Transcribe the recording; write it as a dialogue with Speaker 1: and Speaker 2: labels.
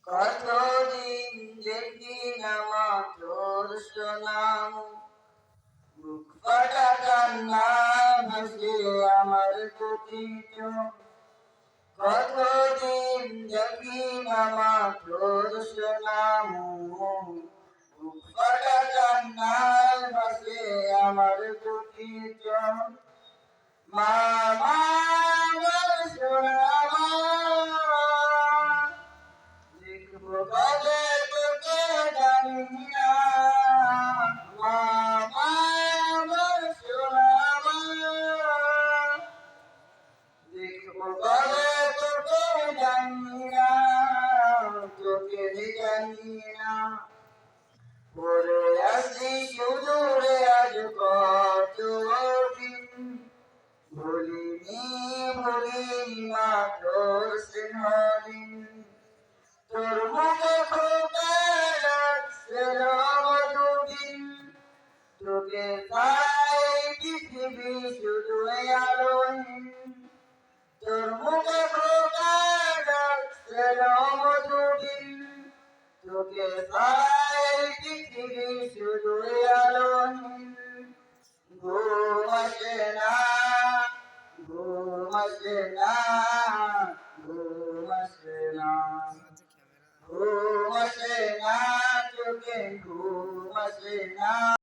Speaker 1: কতদিন দেখি না মা তোর নাম, বুক ফাটা কান্না ভাসে আমার দুটি চোখ। কতদিন দেখি না মা তোর নাম, বুক ফাটা কান্না ভাসে আমার দুটি চোখ। মা মা আমার সোনা মা, দেখবো কবে তোকে জানি না। মা মা আমার সোনা মা, দেখবো কবে তোকে জানি না, তোকে জানি না। পরে আসি সুদূরে আজ কতদিন, ভুলিনি ভুলিনি মা তোর স্নেহদিন। তোর মুখে ফোটা রাখছিল মধুদিন, তোকে পাই পৃথিবী শুধু আলোহীন। তোর মুখে ফোটা রাখছিল মধুদিন, তোকে পাই পৃথিবী শুধু আলোহীন। ঘুম আসে না, ঘুম আসে না, ঘুম আসে না, ঘুম আসে না, চোখে ঘুম আসে না।